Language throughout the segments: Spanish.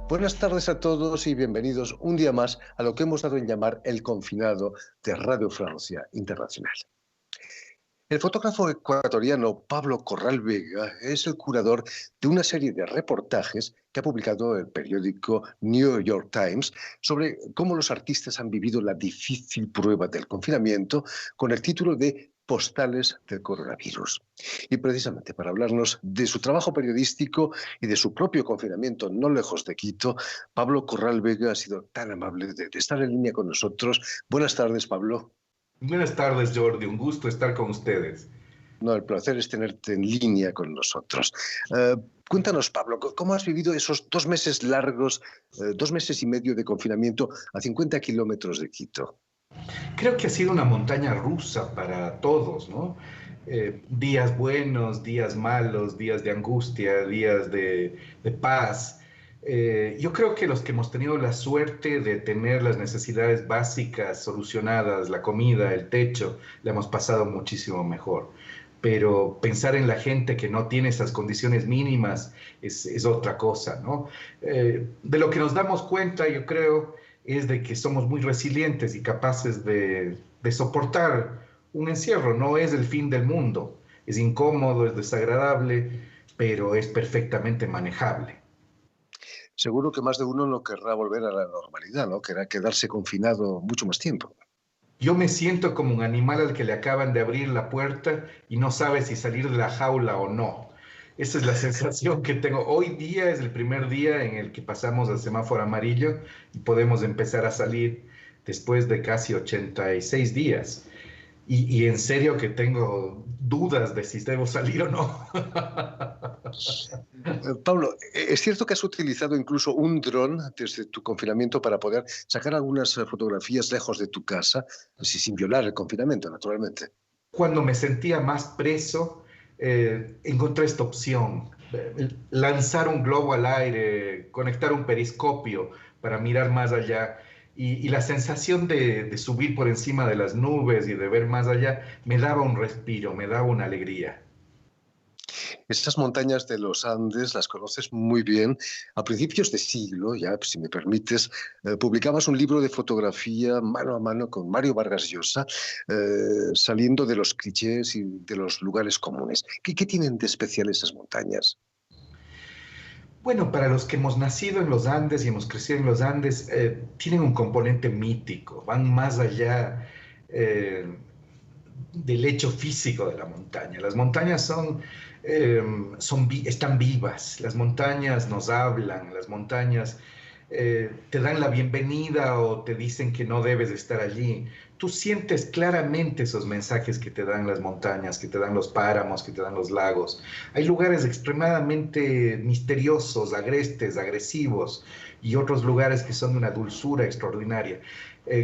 Buenas tardes a todos y bienvenidos un día más a lo que hemos dado en llamar El Confinado de Radio Francia Internacional. El fotógrafo ecuatoriano Pablo Corral Vega es el curador de una serie de reportajes que ha publicado el periódico New York Times sobre cómo los artistas han vivido la difícil prueba del confinamiento con el título de Postales del coronavirus. Y precisamente para hablarnos de su trabajo periodístico y de su propio confinamiento no lejos de Quito, Pablo Corral Vega ha sido tan amable de estar en línea con nosotros. Buenas tardes, Pablo. Buenas tardes, Jordi. Un gusto estar con ustedes. No, el placer es tenerte en línea con nosotros. Cuéntanos, Pablo, ¿cómo has vivido esos 2 meses largos, 2 meses y medio de confinamiento a 50 kilómetros de Quito? Creo que ha sido una montaña rusa para todos, ¿no? Días buenos, días malos, días de angustia, días de paz. Yo creo que los que hemos tenido la suerte de tener las necesidades básicas solucionadas, la comida, el techo, la hemos pasado muchísimo mejor. Pero pensar en la gente que no tiene esas condiciones mínimas es otra cosa, ¿no? De lo que nos damos cuenta, yo creo, es de que somos muy resilientes y capaces de soportar un encierro. No es el fin del mundo, es incómodo, es desagradable, pero es perfectamente manejable. Seguro que más de uno no querrá volver a la normalidad, ¿no? Querrá quedarse confinado mucho más tiempo. Yo me siento como un animal al que le acaban de abrir la puerta y no sabe si salir de la jaula o no. Esa es la sensación que tengo. Hoy día es el primer día en el que pasamos al semáforo amarillo y podemos empezar a salir después de casi 86 días. Y en serio que tengo dudas de si debo salir o no. Pablo, ¿es cierto que has utilizado incluso un dron desde tu confinamiento para poder sacar algunas fotografías lejos de tu casa, sin violar el confinamiento, naturalmente? Cuando me sentía más preso, encontré esta opción, lanzar un globo al aire, conectar un periscopio para mirar más allá. Y la sensación de subir por encima de las nubes y de ver más allá me daba un respiro, me daba una alegría. Estas montañas de los Andes las conoces muy bien. A principios de siglo, ya si me permites, publicabas un libro de fotografía mano a mano con Mario Vargas Llosa, saliendo de los clichés y de los lugares comunes. ¿Qué tienen de especial esas montañas? Bueno, para los que hemos nacido en los Andes y hemos crecido en los Andes, tienen un componente mítico, van más allá del hecho físico de la montaña. Las montañas están vivas, las montañas nos hablan, las montañas te dan la bienvenida o te dicen que no debes estar allí. Tú sientes claramente esos mensajes que te dan las montañas, que te dan los páramos, que te dan los lagos. Hay lugares extremadamente misteriosos, agrestes, agresivos, y otros lugares que son de una dulzura extraordinaria.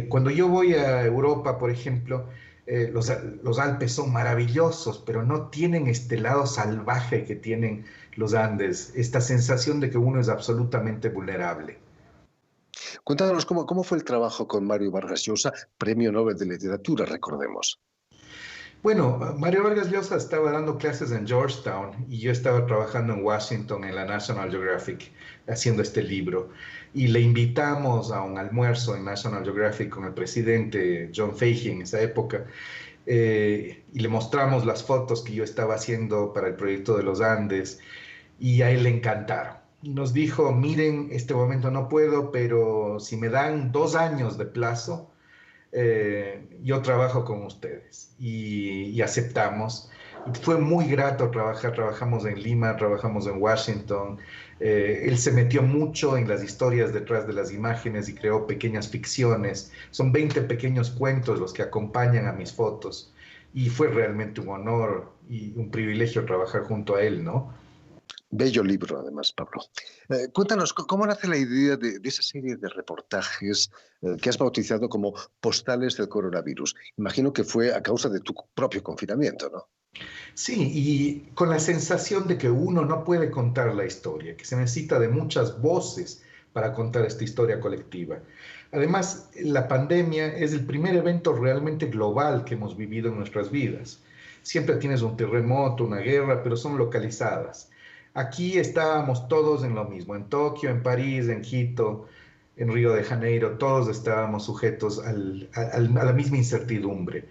Cuando yo voy a Europa, por ejemplo, los Alpes son maravillosos, pero no tienen este lado salvaje que tienen los Andes, esta sensación de que uno es absolutamente vulnerable. Cuéntanos cómo fue el trabajo con Mario Vargas Llosa, Premio Nobel de Literatura, recordemos. Bueno, Mario Vargas Llosa estaba dando clases en Georgetown y yo estaba trabajando en Washington en la National Geographic haciendo este libro. Y le invitamos a un almuerzo en National Geographic con el presidente John Fahey en esa época y le mostramos las fotos que yo estaba haciendo para el proyecto de los Andes y a él le encantaron. Y nos dijo, miren, este momento no puedo, pero si me dan 2 años de plazo, yo trabajo con ustedes y aceptamos. Y fue muy grato trabajar, trabajamos en Lima, trabajamos en Washington. Él se metió mucho en las historias detrás de las imágenes y creó pequeñas ficciones. Son 20 pequeños cuentos los que acompañan a mis fotos. Y fue realmente un honor y un privilegio trabajar junto a él, ¿no? Bello libro, además, Pablo. Cuéntanos, ¿cómo nace la idea de esa serie de reportajes que has bautizado como Postales del Coronavirus? Imagino que fue a causa de tu propio confinamiento, ¿no? Sí, y con la sensación de que uno no puede contar la historia, que se necesita de muchas voces para contar esta historia colectiva. Además, la pandemia es el primer evento realmente global que hemos vivido en nuestras vidas. Siempre tienes un terremoto, una guerra, pero son localizadas. Aquí estábamos todos en lo mismo, en Tokio, en París, en Quito, en Río de Janeiro, todos estábamos sujetos a la misma incertidumbre.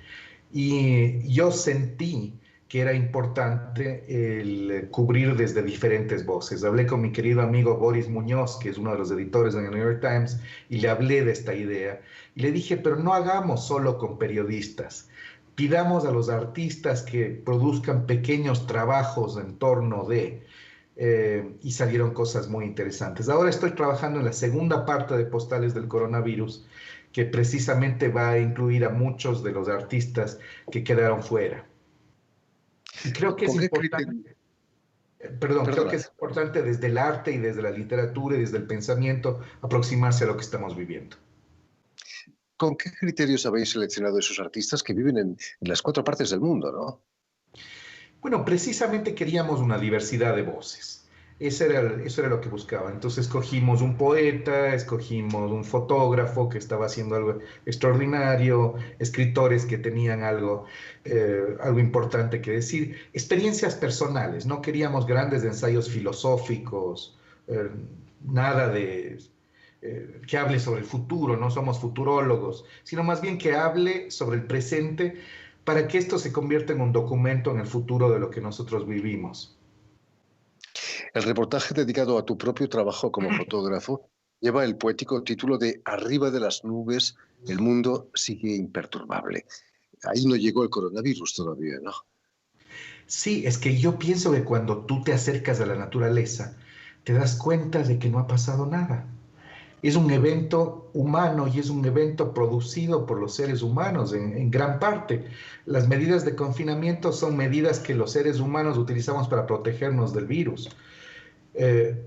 Y yo sentí que era importante el cubrir desde diferentes voces. Hablé con mi querido amigo Boris Muñoz, que es uno de los editores en el New York Times, y le hablé de esta idea. Y le dije, pero no hagamos solo con periodistas. Pidamos a los artistas que produzcan pequeños trabajos en torno de... y salieron cosas muy interesantes. Ahora estoy trabajando en la segunda parte de Postales del Coronavirus, que precisamente va a incluir a muchos de los artistas que quedaron fuera. Y creo que es ¿Con qué criterio? importante, perdón, creo Perdona. que es importante desde el arte y desde la literatura y desde el pensamiento aproximarse a lo que estamos viviendo. ¿Con qué criterios habéis seleccionado esos artistas que viven en las cuatro partes del mundo, no? Bueno, precisamente queríamos una diversidad de voces. Eso era lo que buscaba. Entonces escogimos un poeta, escogimos un fotógrafo que estaba haciendo algo extraordinario, escritores que tenían algo importante que decir, experiencias personales. No queríamos grandes ensayos filosóficos, eh, nada de que hable sobre el futuro, no somos futurólogos, sino más bien que hable sobre el presente para que esto se convierta en un documento en el futuro de lo que nosotros vivimos. El reportaje dedicado a tu propio trabajo como fotógrafo lleva el poético título de Arriba de las nubes, el mundo sigue imperturbable. Ahí no llegó el coronavirus todavía, ¿no? Sí, es que yo pienso que cuando tú te acercas a la naturaleza, te das cuenta de que no ha pasado nada. Es un evento humano y es un evento producido por los seres humanos en gran parte. Las medidas de confinamiento son medidas que los seres humanos utilizamos para protegernos del virus.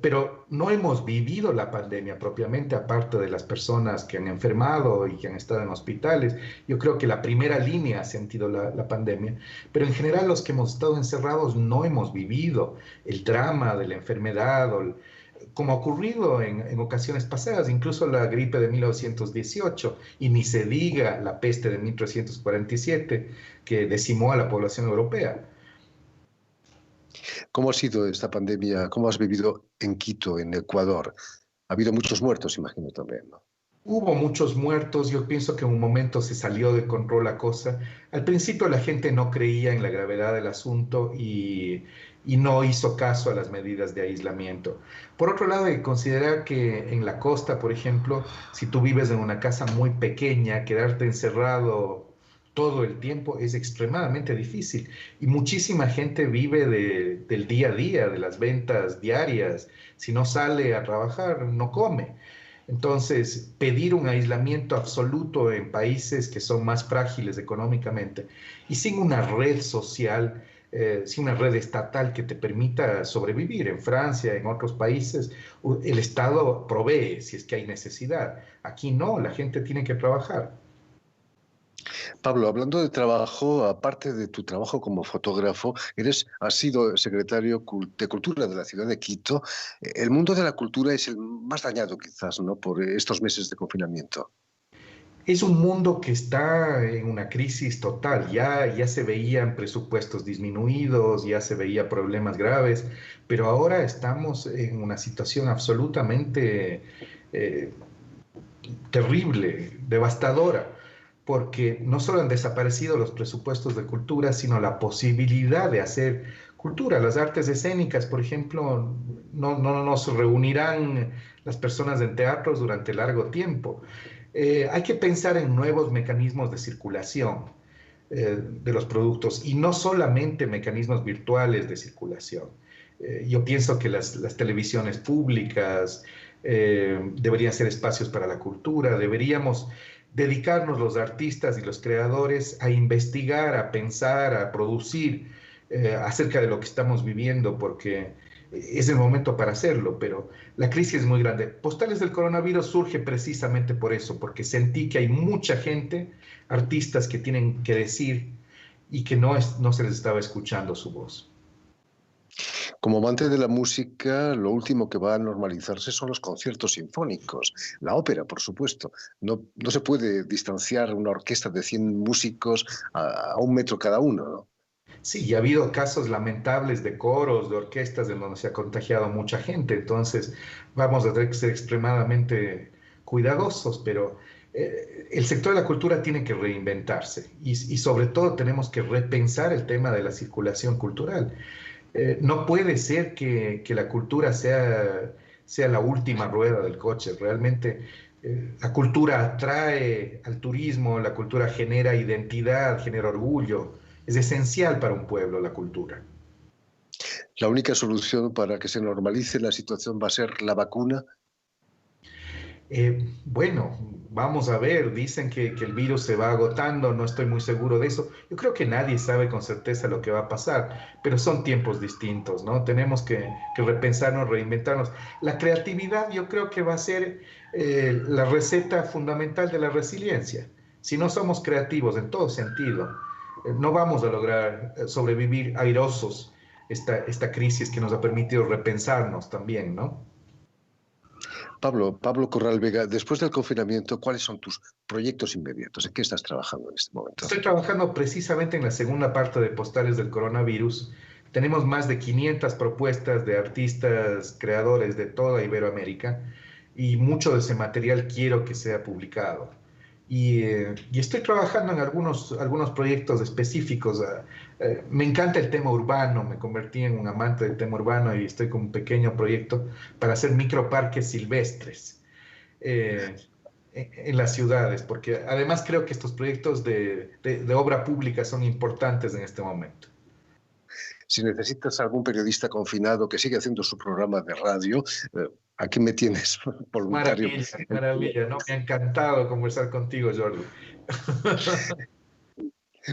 Pero no hemos vivido la pandemia propiamente, aparte de las personas que han enfermado y que han estado en hospitales. Yo creo que la primera línea ha sentido la pandemia, pero en general los que hemos estado encerrados no hemos vivido el drama de la enfermedad como ha ocurrido en ocasiones pasadas, incluso la gripe de 1918, y ni se diga la peste de 1347, que decimó a la población europea. ¿Cómo ha sido esta pandemia? ¿Cómo has vivido en Quito, en Ecuador? Ha habido muchos muertos, imagino también, ¿no? Hubo muchos muertos, yo pienso que en un momento se salió de control la cosa. Al principio la gente no creía en la gravedad del asunto y no hizo caso a las medidas de aislamiento. Por otro lado, hay que considerar que en la costa, por ejemplo, si tú vives en una casa muy pequeña, quedarte encerrado todo el tiempo es extremadamente difícil y muchísima gente vive del día a día, de las ventas diarias. Si no sale a trabajar, no come. Entonces, pedir un aislamiento absoluto en países que son más frágiles económicamente y sin una red social, sin una red estatal que te permita sobrevivir. En Francia, en otros países, el Estado provee si es que hay necesidad. Aquí no, la gente tiene que trabajar. Pablo, hablando de trabajo, aparte de tu trabajo como fotógrafo, has sido secretario de Cultura de la ciudad de Quito. El mundo de la cultura es el más dañado, quizás, ¿no? Por estos meses de confinamiento. Es un mundo que está en una crisis total. Ya se veían presupuestos disminuidos, ya se veía problemas graves, pero ahora estamos en una situación absolutamente eh, terrible, devastadora, porque no solo han desaparecido los presupuestos de cultura, sino la posibilidad de hacer cultura. Las artes escénicas, por ejemplo, no nos reunirán las personas en teatros durante largo tiempo. Hay que pensar en nuevos mecanismos de circulación de los productos y no solamente mecanismos virtuales de circulación. Yo pienso que las televisiones públicas deberían ser espacios para la cultura, deberíamos dedicarnos los artistas y los creadores a investigar, a pensar, a producir acerca de lo que estamos viviendo, porque es el momento para hacerlo, pero la crisis es muy grande. Postales del Coronavirus surge precisamente por eso, porque sentí que hay mucha gente, artistas que tienen que decir y que no se les estaba escuchando su voz. Como amante de la música, lo último que va a normalizarse son los conciertos sinfónicos, la ópera, por supuesto. No se puede distanciar una orquesta de 100 músicos a un metro cada uno, ¿no? Sí, y ha habido casos lamentables de coros, de orquestas, en donde se ha contagiado mucha gente. Entonces, vamos a tener que ser extremadamente cuidadosos, pero el sector de la cultura tiene que reinventarse y sobre todo tenemos que repensar el tema de la circulación cultural. No puede ser que la cultura sea la última rueda del coche. Realmente la cultura atrae al turismo, la cultura genera identidad, genera orgullo. Es esencial para un pueblo la cultura. La única solución para que se normalice la situación va a ser la vacuna. Bueno, vamos a ver, dicen que el virus se va agotando, no estoy muy seguro de eso. Yo creo que nadie sabe con certeza lo que va a pasar, pero son tiempos distintos, ¿no? Tenemos que repensarnos, reinventarnos. La creatividad yo creo que va a ser la receta fundamental de la resiliencia. Si no somos creativos en todo sentido, no vamos a lograr sobrevivir airosos esta crisis que nos ha permitido repensarnos también, ¿no? Pablo Corral Vega, después del confinamiento, ¿cuáles son tus proyectos inmediatos? ¿En qué estás trabajando en este momento? Estoy trabajando precisamente en la segunda parte de Postales del Coronavirus. Tenemos más de 500 propuestas de artistas, creadores de toda Iberoamérica y mucho de ese material quiero que sea publicado. Y estoy trabajando en algunos proyectos específicos. Me encanta el tema urbano, me convertí en un amante del tema urbano y estoy con un pequeño proyecto para hacer microparques silvestres. Eh, en las ciudades, porque además creo que estos proyectos de obra pública son importantes en este momento. Si necesitas algún periodista confinado que siga haciendo su programa de radio, aquí me tienes voluntario. Maravilla, maravilla, ¿no? Me ha encantado conversar contigo, Jordi.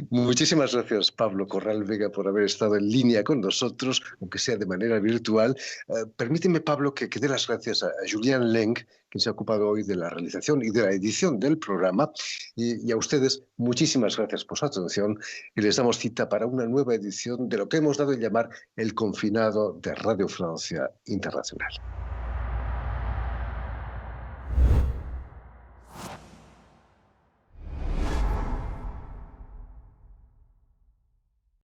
Muchísimas gracias, Pablo Corral Vega, por haber estado en línea con nosotros, aunque sea de manera virtual. Permíteme, Pablo, que dé las gracias a Julián Leng, que se ha ocupado hoy de la realización y de la edición del programa, y a ustedes muchísimas gracias por su atención y les damos cita para una nueva edición de lo que hemos dado en llamar El Confinado de Radio Francia Internacional.